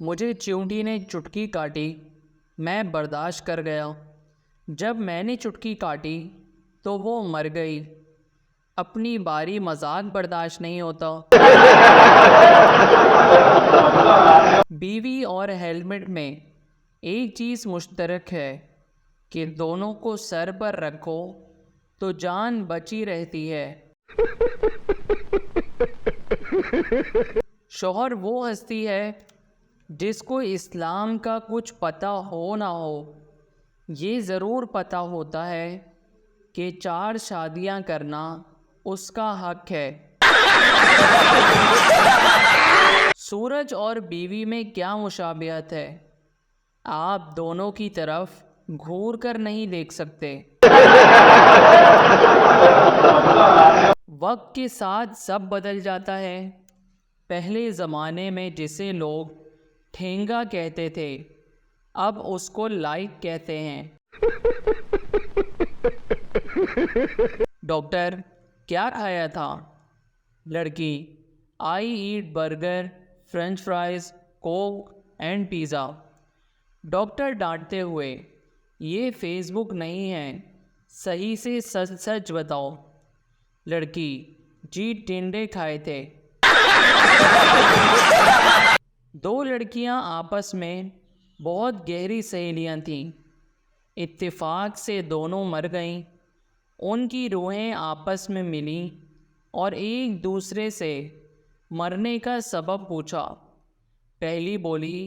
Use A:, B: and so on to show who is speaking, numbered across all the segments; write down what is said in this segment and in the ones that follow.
A: मुझे चींटी ने चुटकी काटी, मैं बर्दाश्त कर गया। जब मैंने चुटकी काटी तो वो मर गई। अपनी बारी मजाक बर्दाश्त नहीं होता। बीवी और हेलमेट में एक चीज़ मुश्तरक है कि दोनों को सर पर रखो तो जान बची रहती है। शौहर वो हस्ती है जिसको इस्लाम का कुछ पता हो ना हो, ये ज़रूर पता होता है कि 4 शादियां करना उसका हक है। सूरज और बीवी में क्या मुशाबिहत है, आप दोनों की तरफ घूर कर नहीं देख सकते। वक्त के साथ सब बदल जाता है। पहले ज़माने में जिसे लोग ठेंगा कहते थे, अब उसको लाइक कहते हैं। डॉक्टर, क्या खाया था? लड़की, I eat burger, French fries, coke and pizza. Doctor डांटते हुए, ये फेसबुक नहीं है, सही से सच सच बताओ। लड़की, जी टिंडे खाए थे। 2 लड़कियां आपस में बहुत गहरी सहेलियां थीं। इत्तेफाक से दोनों मर गईं। उनकी रूहें आपस में मिलीं और एक दूसरे से मरने का सबब पूछा। पहली बोली,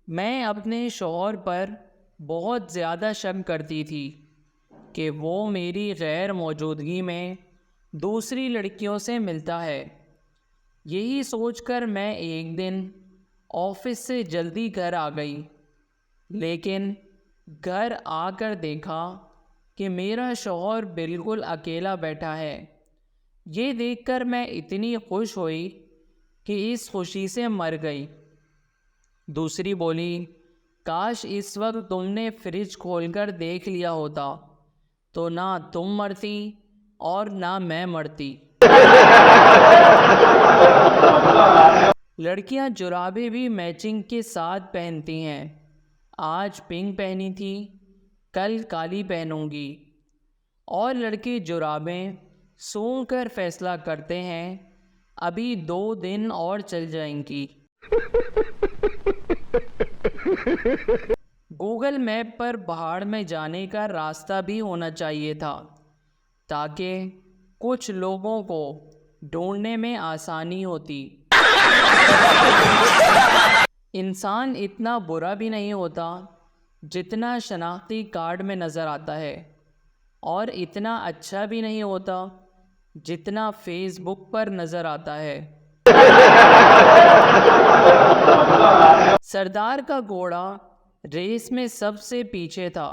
A: मैं अपने शौहर पर बहुत ज़्यादा शक करती थी कि वो मेरी गैर मौजूदगी में दूसरी लड़कियों से मिलता है। यही सोचकर मैं एक दिन ऑफिस से जल्दी घर आ गई, लेकिन घर आकर देखा कि मेरा शौहर बिल्कुल अकेला बैठा है। ये देखकर मैं इतनी खुश हुई कि इस खुशी से मर गई। दूसरी बोली, काश इस वक्त तुमने फ्रिज खोलकर देख लिया होता, तो ना तुम मरती और ना मैं मरती। लड़कियां जुराबें भी मैचिंग के साथ पहनती हैं। आज पिंक पहनी थी, कल काली पहनूंगी। और लड़के जुराबें सूंघ कर फैसला करते हैं, अभी 2 दिन और चल जाएंगी। गूगल मैप पर पहाड़ में जाने का रास्ता भी होना चाहिए था, ताकि कुछ लोगों को ढूंढने में आसानी होती। इंसान इतना बुरा भी नहीं होता जितना शनाख्ती कार्ड में नज़र आता है, और इतना अच्छा भी नहीं होता जितना फेसबुक पर नज़र आता है। सरदार का घोड़ा रेस में सबसे पीछे था।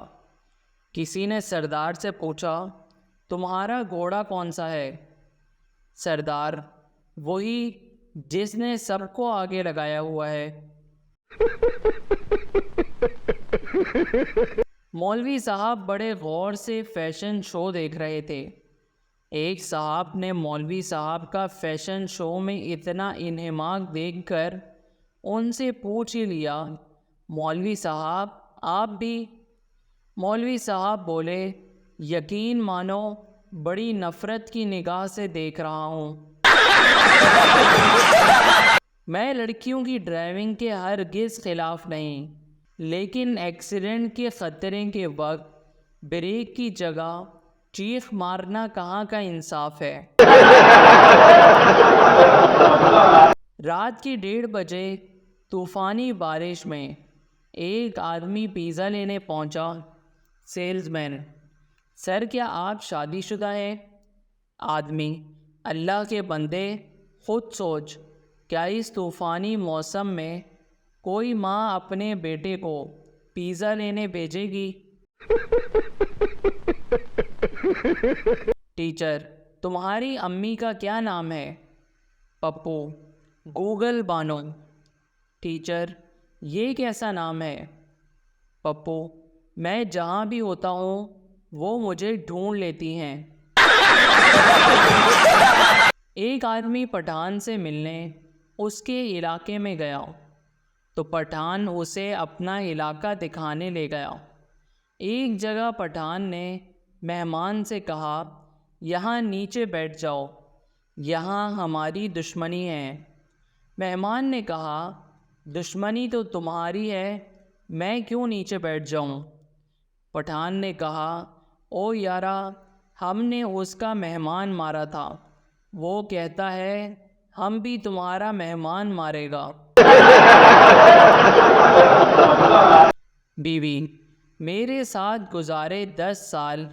A: किसी ने सरदार से पूछा, तुम्हारा घोड़ा कौन सा है? सरदार, वही जिसने सबको आगे लगाया हुआ है। मौलवी साहब बड़े गौर से फैशन शो देख रहे थे। एक साहब ने मौलवी साहब का फैशन शो में इतना इन्हमाक देखकर उनसे पूछ ही लिया, मौलवी साहब आप भी? मौलवी साहब बोले, यकीन मानो बड़ी नफ़रत की निगाह से देख रहा हूँ। मैं लड़कियों की ड्राइविंग के हरगिज़ ख़िलाफ़ नहीं, लेकिन एक्सीडेंट के ख़तरे के वक्त ब्रेक की जगह चीख मारना कहाँ का इंसाफ है। रात की 1:30 बजे तूफ़ानी बारिश में एक आदमी पिज़्ज़ा लेने पहुंचा। सेल्समैन, सर क्या आप शादीशुदा हैं? आदमी, अल्लाह के बंदे खुद सोच, क्या इस तूफ़ानी मौसम में कोई माँ अपने बेटे को पिज़्ज़ा लेने भेजेगी? टीचर, तुम्हारी अम्मी का क्या नाम है? पप्पू, गूगल बानो। टीचर, ये कैसा नाम है? पप्पू, मैं जहाँ भी होता हूँ वो मुझे ढूंढ लेती हैं। एक आदमी पठान से मिलने उसके इलाके में गया। तो पठान उसे अपना इलाका दिखाने ले गया। एक जगह पठान ने मेहमान से कहा, यहाँ नीचे बैठ जाओ, यहाँ हमारी दुश्मनी है। मेहमान ने कहा, दुश्मनी तो तुम्हारी है, मैं क्यों नीचे बैठ जाऊँ? पठान ने कहा, ओ यारा, हमने उसका मेहमान मारा था, वो कहता है हम भी तुम्हारा मेहमान मारेगा। बीवी, मेरे साथ गुजारे 10 साल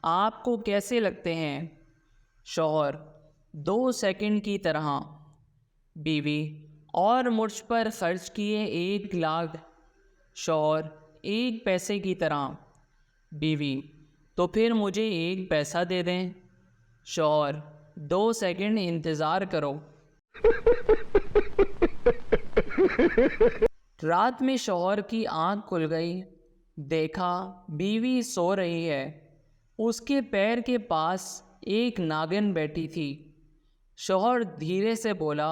A: आपको कैसे लगते हैं? शौहर, 2 सेकंड की तरह। बीवी, और मुझ पर खर्च किए 1 लाख। शौहर, 1 पैसे की तरह। बीवी, तो फिर मुझे 1 पैसा दे दें। शौहर, 2 सेकंड इंतज़ार करो। रात में शौहर की आंख खुल गई, देखा बीवी सो रही है। उसके पैर के पास एक नागिन बैठी थी। शौहर धीरे से बोला,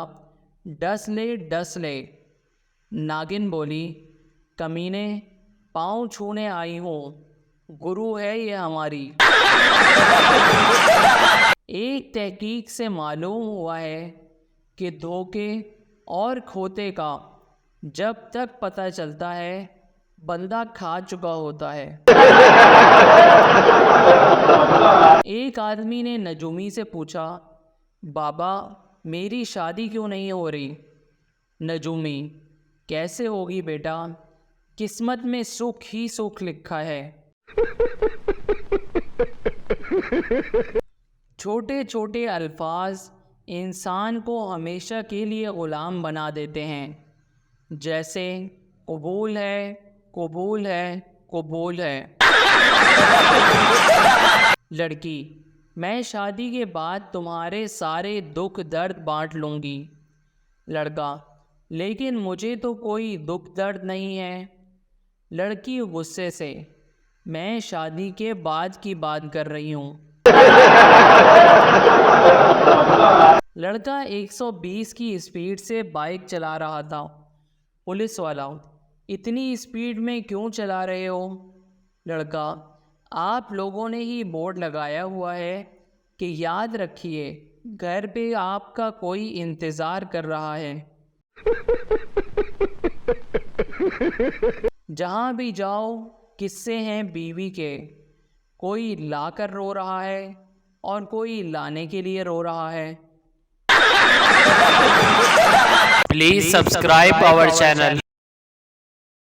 A: डस ले डस ले। नागिन बोली, कमीने, पाँव छूने आई हूँ, गुरु है ये हमारी। एक तहकीक से मालूम हुआ है कि धोखे और खोते का जब तक पता चलता है बंदा खा चुका होता है। एक आदमी ने नजूमी से पूछा, बाबा मेरी शादी क्यों नहीं हो रही? नजूमी, कैसे होगी बेटा, किस्मत में सुख ही सुख लिखा है। छोटे छोटे अल्फाज इंसान को हमेशा के लिए ग़ुलाम बना देते हैं, जैसे कबूल है, कबूल है, कबूल है। लड़की, मैं शादी के बाद तुम्हारे सारे दुख दर्द बांट लूँगी। लड़का, लेकिन मुझे तो कोई दुख दर्द नहीं है। लड़की गुस्से से, मैं शादी के बाद की बात कर रही हूँ। लड़का 120 की स्पीड से बाइक चला रहा था। पुलिस वाला, इतनी स्पीड में क्यों चला रहे हो? लड़का, आप लोगों ने ही बोर्ड लगाया हुआ है कि याद रखिए घर पे आपका कोई इंतज़ार कर रहा है। जहाँ भी जाओ किस्से हैं बीवी के, कोई लाकर रो रहा है और कोई लाने के लिए रो रहा है।
B: Please subscribe our channel.